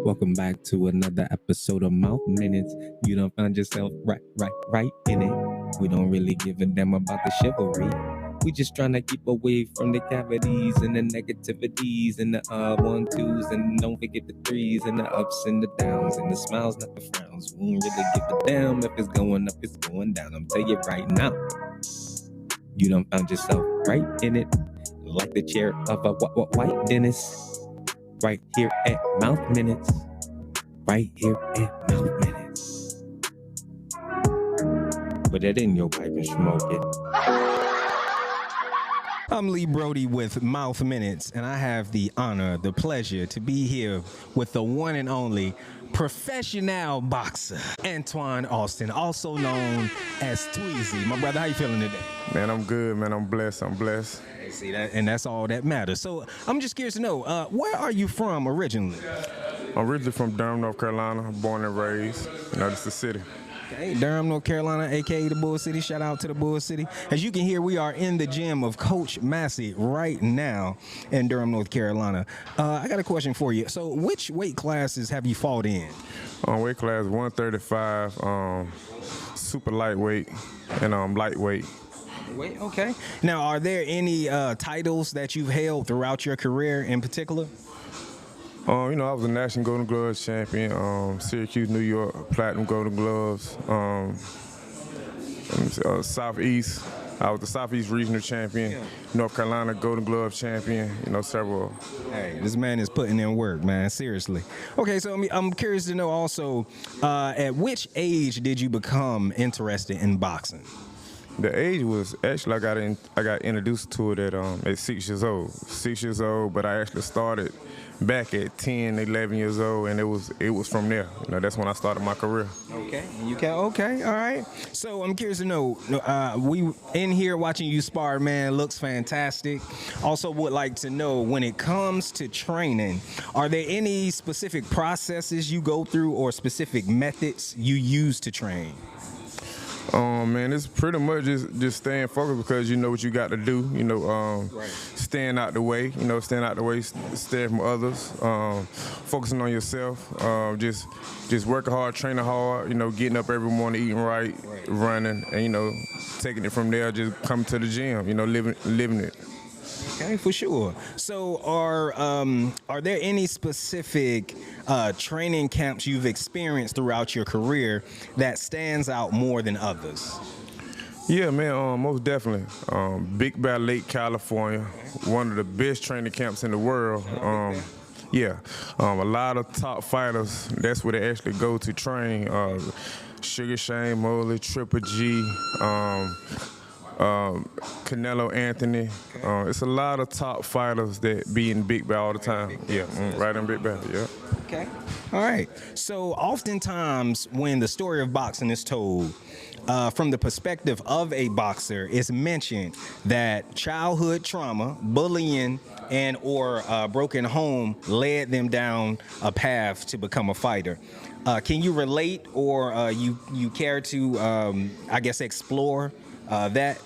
Welcome back to another episode of Mouth Minutes. You done found yourself right in it. We don't really give a damn about the chivalry. We just trying to keep away from the cavities and the negativities and the one, twos, and don't forget the threes and the ups and the downs and the smiles, not the frowns. We don't really give a damn if it's going up, it's going down. I'm telling you right now, you done found yourself right in it, like the chair of a white dentist. Right here at Mouth Minutes. Right here at Mouth Minutes. Put that in your pipe and smoke it. I'm Lee Brody with Mouth Minutes, and I have the honor, the pleasure to be here with the one and only professional boxer, Antoine Alston, also known as Tweezy. My brother, how you feeling today? Man, I'm good, man. I'm blessed. See that, and that's all that matters. So I'm just curious to know, where are you from originally? I'm originally from Durham, North Carolina, born and raised. This is the city. Okay, Durham, North Carolina, a.k.a. the Bull City. Shout out to the Bull City. As you can hear, we are in the gym of Coach Massey right now in Durham, North Carolina. I got a question for you. So which weight classes have you fought in? Weight class 135, super lightweight, and lightweight. Wait, okay. Now, are there any titles that you've held throughout your career in particular? I was a national Golden Gloves champion, Syracuse, New York, platinum Golden Gloves, Southeast. I was the Southeast regional champion, North Carolina Golden Glove champion, several. Hey, this man is putting in work, man, seriously. Okay, so I'm curious to know also, at which age did you become interested in boxing? The age was actually I got introduced to it at 6 years old. 6 years old, but I actually started back at 10, 11 years old, and it was from there. That's when I started my career. Okay, all right. So I'm curious to know, we in here watching you spar, man, looks fantastic. Also would like to know, when it comes to training, are there any specific processes you go through or specific methods you use to train? Man, it's pretty much just staying focused because you know what you got to do. Staying out the way. Staying from others. Focusing on yourself. Just working hard, training hard. Getting up every morning, eating right, running, and taking it from there. Just coming to the gym. Living it. Okay, for sure. So are there any specific training camps you've experienced throughout your career that stands out more than others? Yeah, man, most definitely. Big Bear Lake, California, one of the best training camps in the world. A lot of top fighters, that's where they actually go to train. Sugar Shane Mosley, Triple G, Canelo Anthony. It's a lot of top fighters that be in Big Bear all the time. Right in Big Bear, yeah. Okay, all right. So oftentimes when the story of boxing is told, from the perspective of a boxer, it's mentioned that childhood trauma, bullying, and or broken home led them down a path to become a fighter. Can you relate, or you care to, explore that?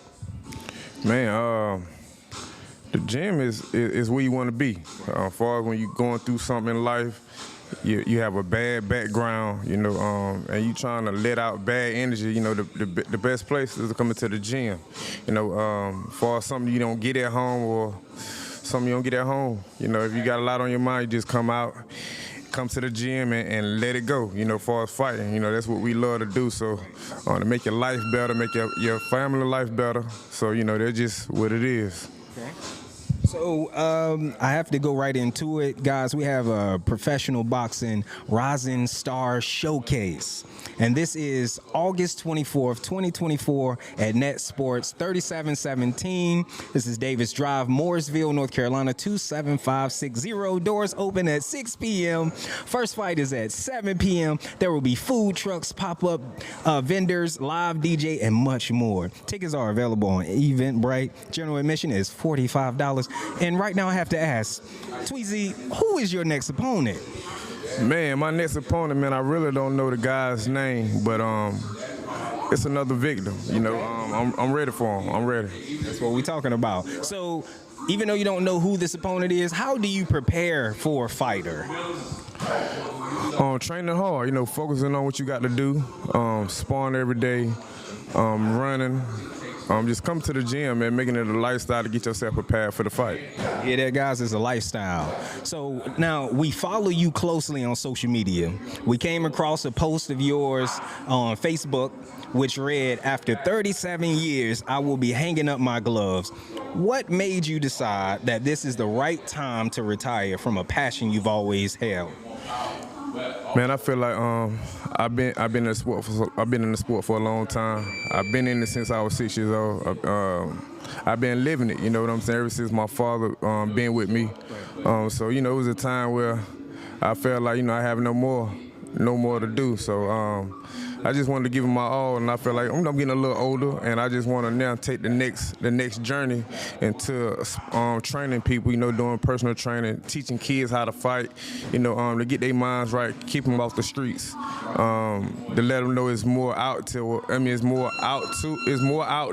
Man, the gym is where you want to be. As far as when you're going through something in life, you have a bad background, and you trying to let out bad energy. The best place is to come into the gym. As far as something you don't get at home or something you don't get at home. If you got a lot on your mind, you just come to the gym and let it go, as far as fighting. That's what we love to do. So to make your life better, make your family life better. So, that's just what it is. Okay. So I have to go right into it. Guys, we have a professional boxing Rising Star Showcase. And this is August 24th, 2024 at Net Sports 3717. This is Davis Drive, Mooresville, North Carolina, 27560. Doors open at 6 p.m. First fight is at 7 p.m. There will be food trucks, pop-up vendors, live DJ, and much more. Tickets are available on Eventbrite. General admission is $45. And right now I have to ask, Tweezy, who is your next opponent? Man, my next opponent, man, I really don't know the guy's name, but it's another victim. I'm ready for him. I'm ready. That's what we're talking about. So, even though you don't know who this opponent is, how do you prepare for a fighter? Training hard, focusing on what you got to do, sparring every day, running. Just come to the gym and making it a lifestyle to get yourself prepared for the fight. Yeah, that, guys, is a lifestyle. So now we follow you closely on social media. We came across a post of yours on Facebook, which read, "After 37 years, I will be hanging up my gloves." What made you decide that this is the right time to retire from a passion you've always held? Man, I feel like I've been in the sport for a long time. I've been in it since I was 6 years old. I've been living it, you know what I'm saying, ever since my father been with me. So it was a time where I felt like I have no more to do. So I just wanted to give it my all, and I feel like I'm getting a little older, and I just want to now take the next journey into training people, doing personal training, teaching kids how to fight, to get their minds right, keep them off the streets, to let them know it's more out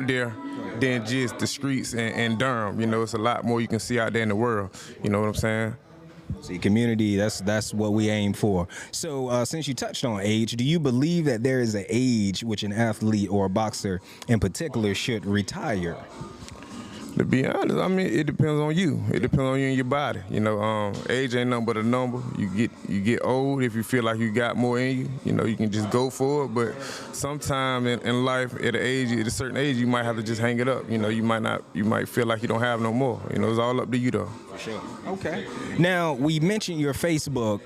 there than just the streets and Durham. It's a lot more you can see out there in the world. You know what I'm saying? See, community, that's what we aim for. So since you touched on age, do you believe that there is an age which an athlete or a boxer in particular should retire? To be honest, it depends on you. It depends on you and your body. Age ain't nothing but a number. You get old. If you feel like you got more in you, you can just go for it. But sometime in life, at a certain age, you might have to just hang it up. You might feel like you don't have no more. It's all up to you though. For sure. Okay. Now, we mentioned your Facebook,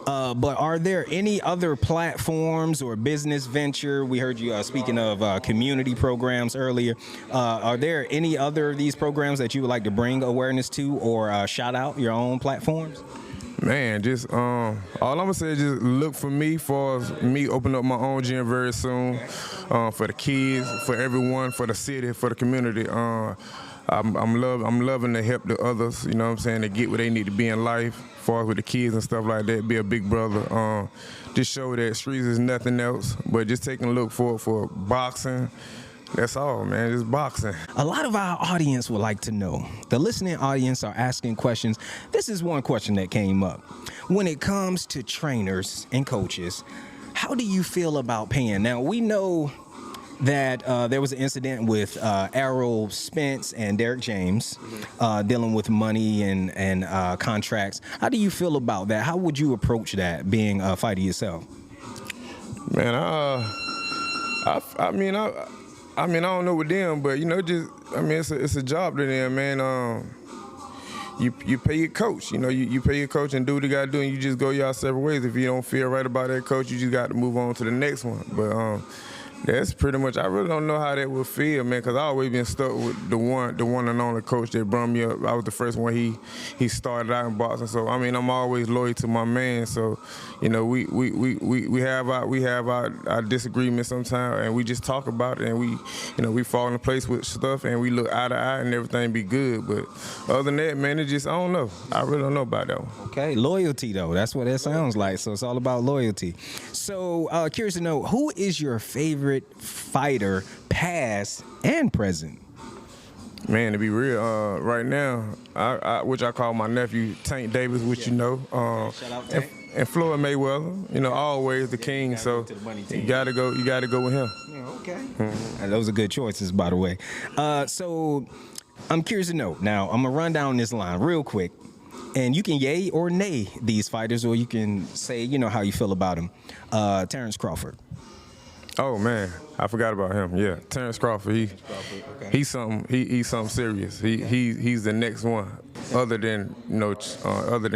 but are there any other platforms or business venture? We heard you speaking of community programs earlier. Are there any other of these programs that you would like to bring awareness to or shout out your own platforms? Man, just all I'm gonna say is just look for me for me opening up my own gym very soon, for the kids, for everyone, for the city, for the community. I'm loving to help the others, to get where they need to be in life, as far as with the kids and stuff like that, be a big brother. Just show that streets is nothing else, but just taking a look for boxing. That's all, man, just boxing. A lot of our audience would like to know. The listening audience are asking questions. This is one question that came up. When it comes to trainers and coaches, how do you feel about paying? Now, we know that there was an incident with Errol Spence and Derek James dealing with money and contracts. How do you feel about that? How would you approach that, being a fighter yourself? Man, I don't know with them, but it's a job to them, man. You pay your coach, you pay your coach and do what you gotta do, and you just go your separate ways. If you don't feel right about that coach, you just got to move on to the next one. But that's pretty much. I really don't know how that would feel, man, because I always been stuck with the one and only coach that brought me up. I was the first one he started out in boxing, so I'm always loyal to my man. So, we have our disagreements sometimes, and we just talk about it, and we fall in place with stuff, and we look eye to eye, and everything be good. But other than that, man, it just I don't know. I really don't know about that one. Okay, loyalty though. That's what it sounds like. So it's all about loyalty. So curious to know, who is your favorite fighter, past and present? Man, to be real, right now, which I call my nephew Tank Davis, which Shout out Tank. And Floyd Mayweather, always the king. So you gotta go with him. Yeah, okay. Mm-hmm. Those are good choices, by the way. So I'm curious to know. Now I'm gonna run down this line real quick, and you can yay or nay these fighters, or you can say how you feel about them. Terrence Crawford. Oh man, I forgot about him. Yeah, Terrence Crawford. He's something serious. He's the next one, other than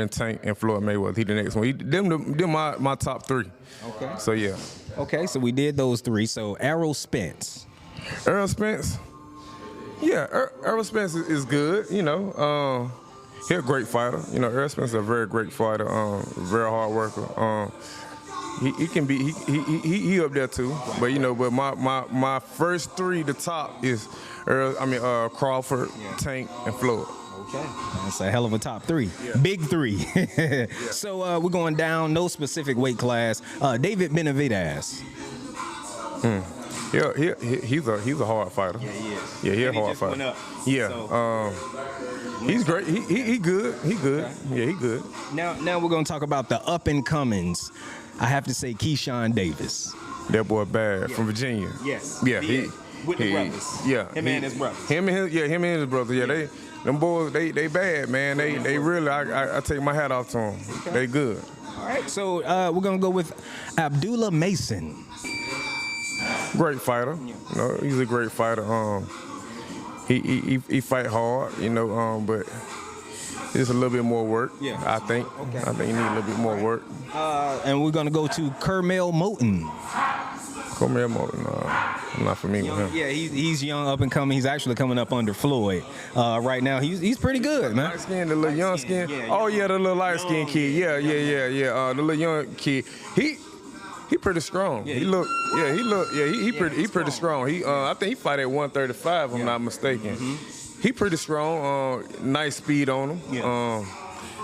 Tank and Floyd Mayweather. He the next one. Them my top three. Okay. So yeah. Okay, so we did those three. So Errol Spence. Errol Spence. Yeah, Errol Spence is good. He's a great fighter. Errol Spence is a very great fighter. Very hard worker. He can be he up there too, but but my first three, the top is Crawford, Tank, and Floyd. Okay, that's a hell of a top three, big three. So we're going down, no specific weight class. David Benavidez. Yeah, he's a hard fighter. Yeah, he is. Yeah, he's a hard fighter. Went up. Yeah. So. He's great. He good. He good. Yeah, he good. Now we're gonna talk about the up and comings. I have to say Keyshawn Davis. That boy bad from Virginia. Yes. Yeah. With the brothers. Yeah. Him and his brothers. Him and his brothers. Yeah. Them boys, they bad, man. They really. I take my hat off to them. Okay. They good. All right. So we're gonna go with Abdullah Mason. Great fighter. You know, he's a great fighter. He fight hard. You know. But it's a little bit more work. Yeah. I think. Okay. I think he need a little bit more work. And we're gonna go to Kermel Moton. Kermel Moton. I'm not familiar with him. Yeah, he's young, up and coming. He's actually coming up under Floyd right now. He's pretty good, man. Light skin, the little young skin. Yeah, the little light skin kid. Yeah. The little young kid. He pretty strong. Yeah, he pretty strong. I think he fight at 135, if I'm not mistaken. Mm-hmm. He pretty strong. Nice speed on him. Yeah.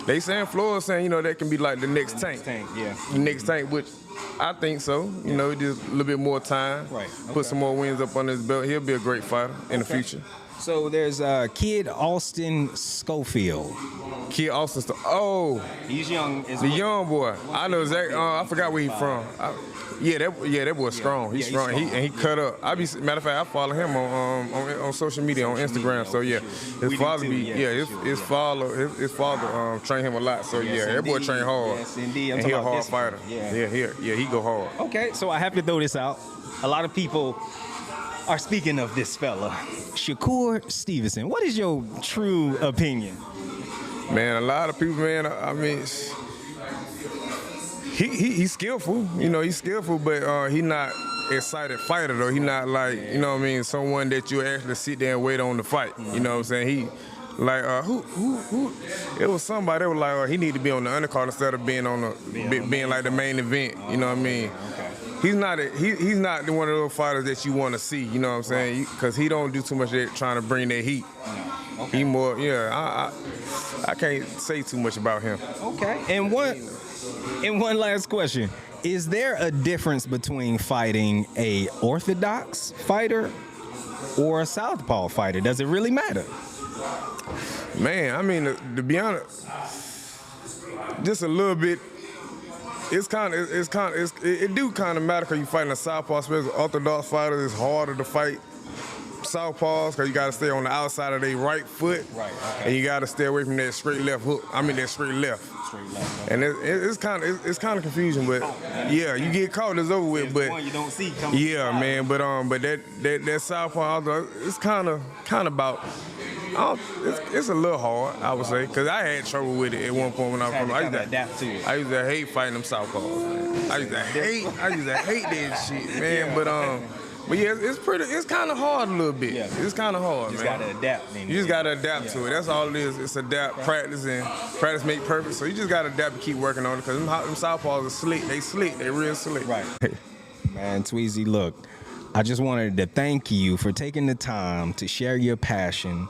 They saying Floyd saying, that can be like the next tank. The next tank, which I think so. You know, just a little bit more time. Right. Okay. Put some more wins up under his belt. He'll be a great fighter in the future. So there's Kid Alston Schofield. Kid Alston. Oh, he's young. The young boy. I know exactly. I forgot where he's from. That boy's strong. He's strong. He cut up. Matter of fact, I follow him on social media, on Instagram. So yeah, his father his father trained him a lot. So that boy train hard. Yes, indeed. And he a hard fighter. Yeah, he go hard. Okay, so I have to throw this out. A lot of people are speaking of this fella, Shakur Stevenson. What is your true opinion? Man, a lot of people, man. I mean, he's skillful. He's skillful, but he not excited fighter though. He not like someone that you actually sit there and wait on to fight. You know what I'm saying? He like who? It was somebody that was like he need to be on the undercard instead of being on being like the main event. You know what I mean? He's not one of those fighters that you want to see, you know what I'm saying? Because he don't do too much of trying to bring that heat. Okay. He more, I can't say too much about him. Okay. And one last question. Is there a difference between fighting a orthodox fighter or a southpaw fighter? Does it really matter? Man, I mean, to be honest, just a little bit. It do kind of matter because you fighting a southpaw, especially orthodox fighters. It's harder to fight southpaws because you got to stay on the outside of their right foot, right? Okay. And you got to stay away from that straight left hook. I mean that straight left. Okay. And it's kind of confusing, but yeah, you get caught, it's over with. But one you don't see coming. Yeah, man. But that southpaw, it's kind of about. It's a little hard, I would say, because I had trouble with it at one point when I was from. I used to hate fighting them southpaws. I used to hate that shit, man. But yeah, it's kind of hard a little bit. Yeah. It's kind of hard, man. You just gotta adapt. You just gotta adapt to it. That's all it is. It's adapt, practice, and practice make perfect. So you just gotta adapt and keep working on it, because them southpaws are slick. They real slick. Right. Man, Tweezy, look, I just wanted to thank you for taking the time to share your passion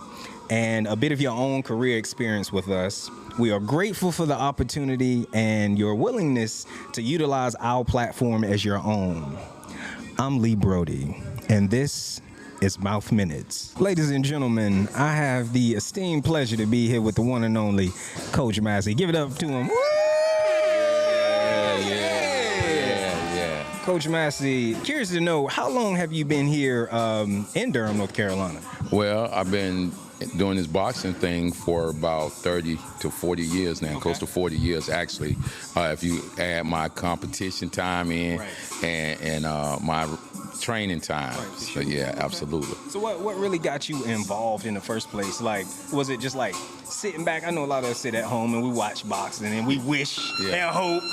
and a bit of your own career experience with us. We are grateful for the opportunity and your willingness to utilize our platform as your own. I'm Lee Brody, and this is Mouthminutes. Ladies and gentlemen, I have the esteemed pleasure to be here with the one and only Coach Massey. Give it up to him. Woo! Yeah. Coach Massey, curious to know, how long have you been here in Durham, North Carolina? Well, I've been doing this boxing thing for about 30 to 40 years now, close to 40 years actually, if you add my competition time in and my training time. Right, sure. So yeah, absolutely. So what really got you involved in the first place? Like, was it just like sitting back? I know a lot of us sit at home and we watch boxing and we wish and hope,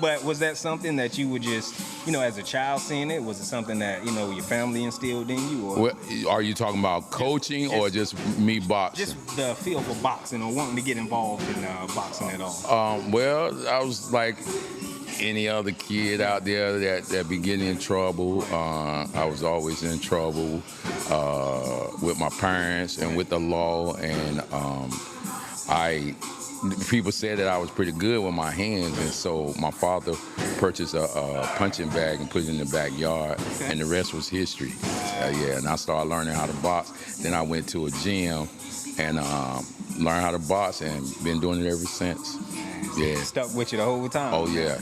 but was that something that you would just, as a child seeing it? Was it something that, your family instilled in you? Or are you talking about coaching or just me boxing? Just the feel for boxing or wanting to get involved in boxing at all? Well, I was like any other kid out there that be getting in trouble. I was always in trouble with my parents and with the law, and people said that I was pretty good with my hands, and so my father purchased a punching bag and put it in the backyard, and the rest was history. And I started learning how to box. Then I went to a gym and learned how to box, and been doing it ever since. Yeah. Stuck with you the whole time. Oh yeah.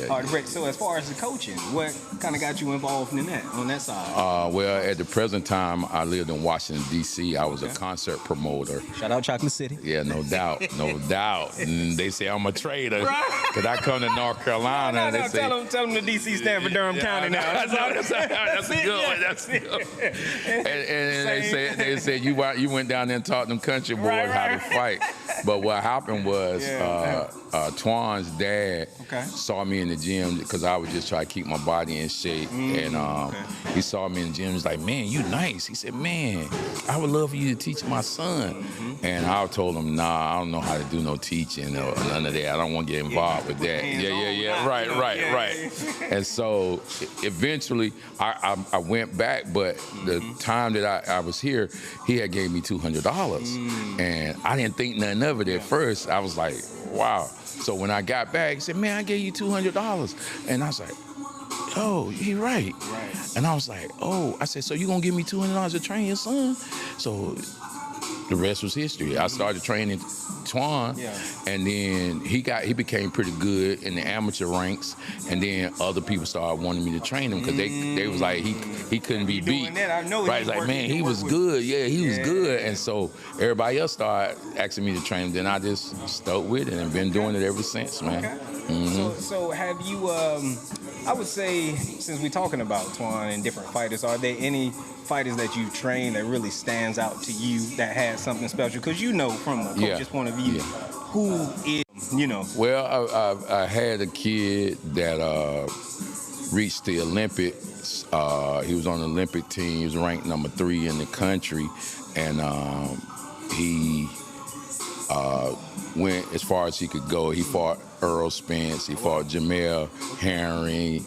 Hard to break. So as far as the coaching, what kind of got you involved in that on that side? Well, at the present time, I lived in Washington D.C. I was a concert promoter. Shout out Chocolate City. Yeah, no doubt. And they say I'm a traitor because I come to North Carolina. And they say, tell them the D.C. stand for Durham County now. That's a good one. That's good. And they said you went down there and taught them country boys how to fight. But what happened was Twan's dad saw me in the gym because I was just trying to keep my body in shape. And he saw me in the gym. He's like, man, you nice. He said, man, I would love for you to teach my son. And I told him, nah, I don't know how to do no teaching or none of that. I don't want to get involved with that. Yeah. Right. And so eventually I went back, but the time that I was here, he had gave me $200. And I didn't think nothing of it at first. I was like, wow. So when I got back, he said, man, I gave you $200. And I was like, oh, he right. And I was like, oh, I said, so you gonna give me $200 to train your son? So the rest was history. I started training Twan, and then he became pretty good in the amateur ranks, and then other people started wanting me to train him because they was like he couldn't be beat. Right, like man, he was good. Yeah, he was good, and so everybody else started asking me to train him. Then I just stuck with it and been doing it ever since, man. So have you? I would say since we're talking about Twan and different fighters, are there any fighters that you train that really stands out to you that had something special? Because you know from a coach's point of view, who is, Well, I had a kid that reached the Olympics. He was on the Olympic team. He was ranked number 3 in the country, and he went as far as he could go. He fought Earl Spence. He fought Jamel Herring.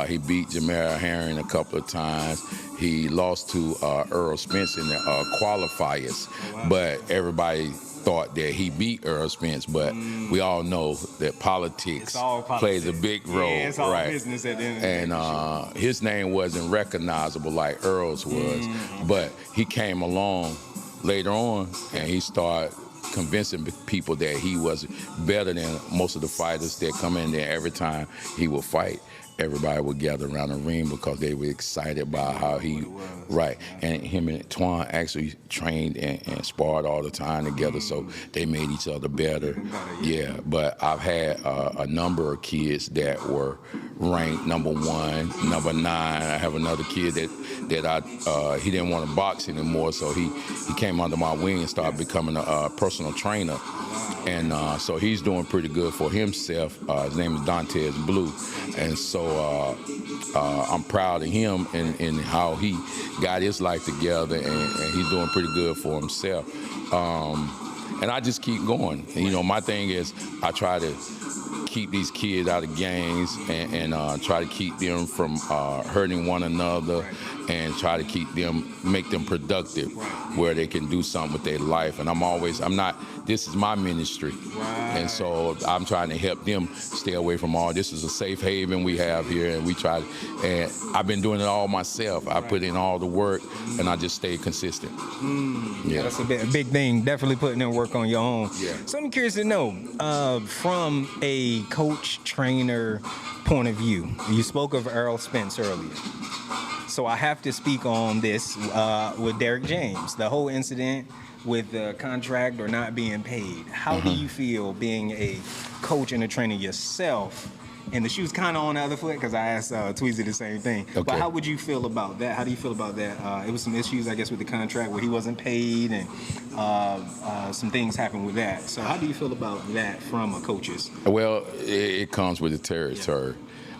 He beat Jamel Herring a couple of times. He lost to Earl Spence in the qualifiers, but everybody thought that he beat Earl Spence, but we all know that politics plays a big role, it's all business at the end of the day. And his name wasn't recognizable like Earl's was, but he came along later on and he started convincing people that he was better than most of the fighters that come in there. Every time he would fight, everybody would gather around the ring because they were excited about how he, and him and Twan actually trained and sparred all the time together, so they made each other better. Yeah, but I've had a number of kids that were ranked number 1, number 9. I have another kid that he didn't want to box anymore, so he came under my wing and started becoming a personal trainer. And so he's doing pretty good for himself. His name is Dantes Blue. And so I'm proud of him and how he got his life together, and he's doing pretty good for himself. And I just keep going. My thing is I try to keep these kids out of gangs and try to keep them from hurting one another, and try to make them productive where they can do something with their life. And this is my ministry. And so I'm trying to help them stay away from all. This is a safe haven we have here, and and I've been doing it all myself. I put in all the work, and I just stay consistent. Yeah, that's a big thing. Definitely putting in work on your own. Yeah. So I'm curious to know, from a coach, trainer point of view, you spoke of Earl Spence earlier. So I have to speak on this with Derek James, the whole incident with the contract or not being paid. How do you feel being a coach and a trainer yourself? And the shoe's kind of on the other foot because I asked Tweezy the same thing. Okay. But how would you feel about that? How do you feel about that? It was some issues, I guess, with the contract where he wasn't paid, and some things happened with that. So how do you feel about that from a coach's? Well, it comes with the territory.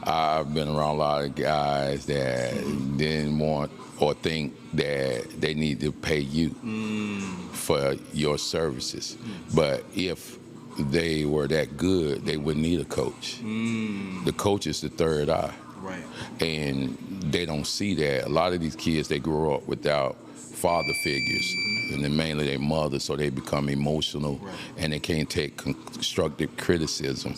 I've been around a lot of guys that didn't want or think that they need to pay you for your services. But if they were that good, they wouldn't need a coach. The coach is the third eye. Right. And they don't see that. A lot of these kids, they grow up without father figures, and then mainly their mother, so they become emotional, and they can't take constructive criticism.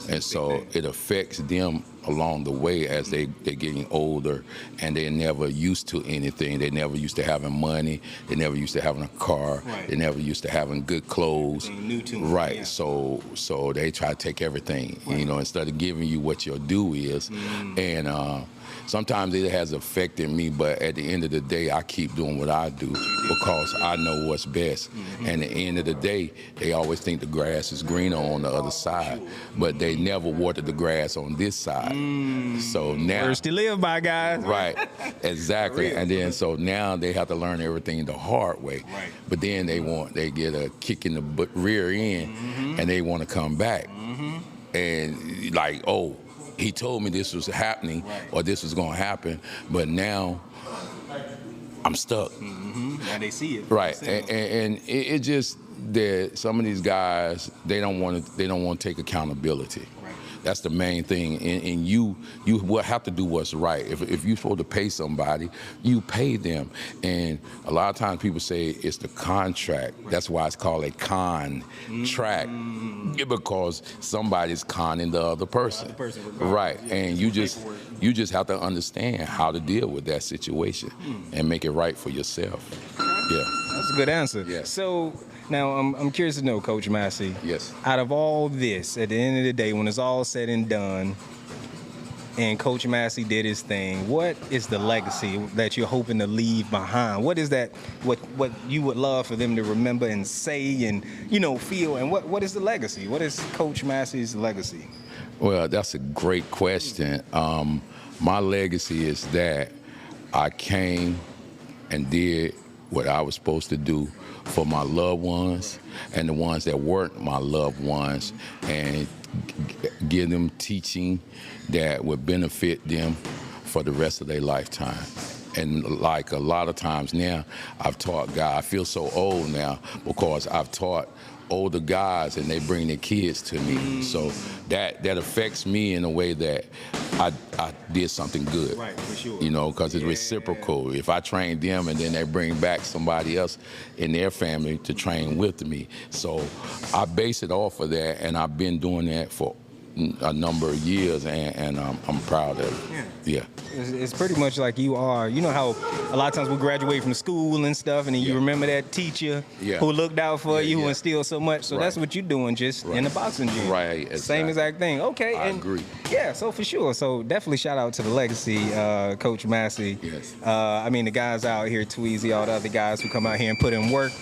And so it affects them along the way as they're getting older, and they're never used to anything. They never used to having money. They never used to having a car. Right. They never used to having good clothes. Everything new to them, Right. yeah. So they try to take everything, Right. instead of giving you what your due is. And sometimes it has affected me, but at the end of the day, I keep doing what I do because I know what's best. And at the end of the day, they always think the grass is greener on the other side, but they never water the grass on this side. So now, Words to live by, guys. right, exactly. real. And then so now they have to learn everything the hard way. Right. But then they get a kick in the rear end, and they want to come back. And like, oh, he told me this was happening or this was going to happen, but now I'm stuck. Now they see it. Right, They see it. and it just that some of these guys they don't want to take accountability. Right. That's the main thing, and you will have to do what's right. If you're supposed to pay somebody, you pay them. And a lot of times people say it's the contract. That's why it's called a contract, because somebody's conning the other person. Right, and you just have to understand how to deal with that situation and make it right for yourself. Yeah. That's a good answer. Yeah. So now I'm curious to know, Coach Massey. Yes. Out of all this, at the end of the day, when it's all said and done, and Coach Massey did his thing, what is the legacy that you're hoping to leave behind? What is that? What you would love for them to remember and say and feel? And what is the legacy? What is Coach Massey's legacy? Well, that's a great question. My legacy is that I came and did what I was supposed to do for my loved ones and the ones that weren't my loved ones, and give them teaching that would benefit them for the rest of their lifetime. And like a lot of times now, I've taught guys, I feel so old now because I've taught older guys and they bring their kids to me. So that affects me in a way that I did something good. Right, for sure. Because it's reciprocal. If I train them and then they bring back somebody else in their family to train with me. So I base it off of that, and I've been doing that for a number of years, and I'm proud of it. Yeah. It's pretty much like you are. You know how a lot of times we graduate from school and stuff, and then you remember that teacher who looked out for you, who instilled so much. So that's what you're doing, just in the boxing gym. Right. Exactly. Same exact thing. Okay. I agree. Yeah, so for sure. So definitely shout out to the legacy, Coach Massey. Yes. I mean, the guys out here, Tweezy, all the other guys who come out here and put in work.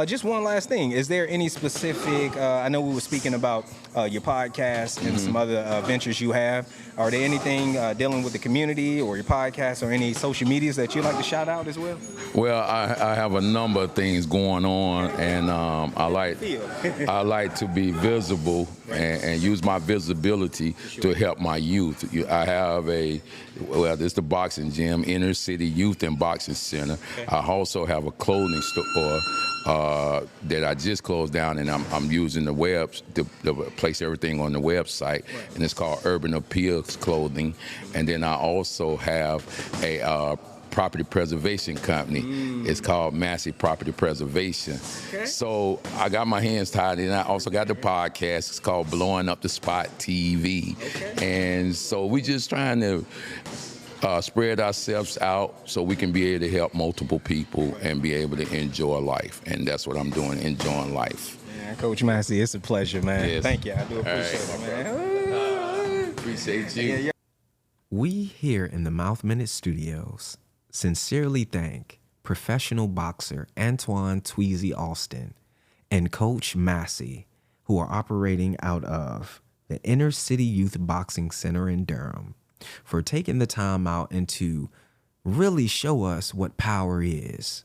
Just one last thing. Is there any specific, I know we were speaking about your podcast and some other ventures you have. Are there anything dealing with the community or your podcast or any social medias that you'd like to shout out as well? Well, I have a number of things going on, and I like to be visible and use my visibility to help my youth. I have this is the boxing gym, Inner City Youth and Boxing Center. I also have a clothing store that I just closed down, and I'm using the web to place everything on the website, and it's called Urban Appeals Clothing. And then I also have a property preservation company. It's called Massey Property Preservation. Okay. So I got my hands tied, and I also got the podcast. It's called Blowing Up the Spot TV. Okay. And so we just trying to spread ourselves out so we can be able to help multiple people and be able to enjoy life. And that's what I'm doing, enjoying life. Man, Coach Massey, it's a pleasure, man. Yes. Thank you. I do appreciate it, man. Appreciate you. We here in the Mouthminutes Studios sincerely thank professional boxer Antoine Tweezy Alston and Coach Massey, who are operating out of the Inner City Youth Boxing Center in Durham, for taking the time out and to really show us what power is.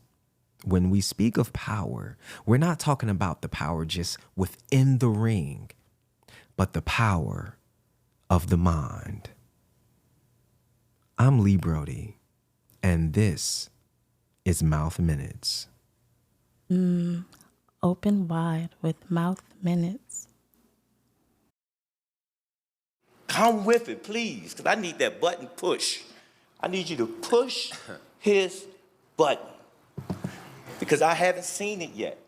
When we speak of power, we're not talking about the power just within the ring, but the power of the mind. I'm Lee Brody, and this is Mouthminutes. Open wide with Mouthminutes. Come with it, please, because I need that button push. I need you to push his button, because I haven't seen it yet.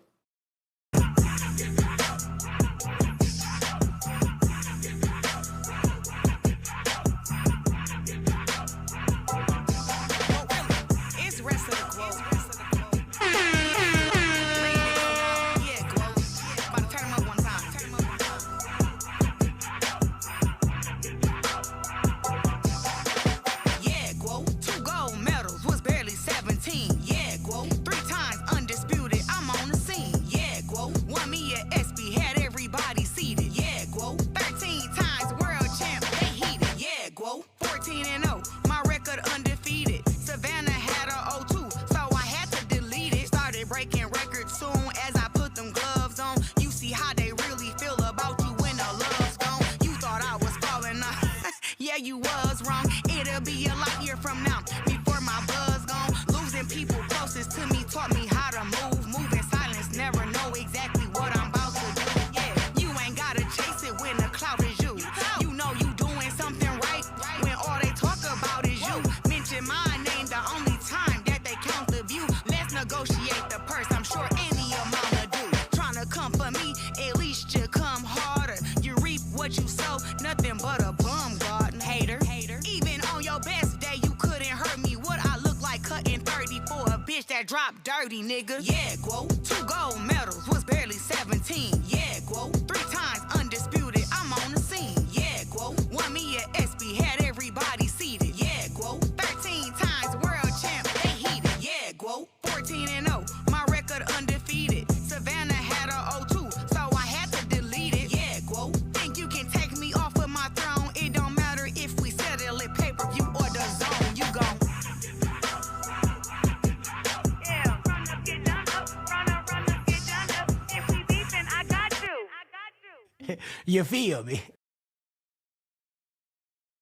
Yeah, you was wrong. It'll be a light year from now. Before my buzz gone, losing people closest to me taught me how to move. Move in silence, never know exactly what I'm about to do. Yeah, you ain't gotta chase it when the cloud is you. You know you doing something right when all they talk about is you. Mention my name the only time that they count the view. Let's negotiate the purse. I'm sure any amount of due. Tryna come for me, at least you come harder. You reap what you sow, nothing but a bum garden. Hater. Even on your best day, you couldn't hurt me. What I look like cutting 30 for a bitch that dropped dirty, nigga. Yeah, G.W.O.A.T. 2 gold medals, was barely 17. Yeah, G.W.O.A.T. 3 times undisputed, I'm on the scene. Yeah, G.W.O.A.T. Won me at SB, had everybody seated. Yeah, G.W.O.A.T. 13 times world champ, they heated. Yeah, G.W.O.A.T. 14-0, my record undefeated. Savannah had a 0-2, so I had to delete it. Yeah, G.W.O.A.T. Think you can take me off of my throne? It don't matter if we settle it pay-per-view or the zone. You gon' Yeah, run up, get done up, run up, get done up. If we beefing, I got you. You feel me?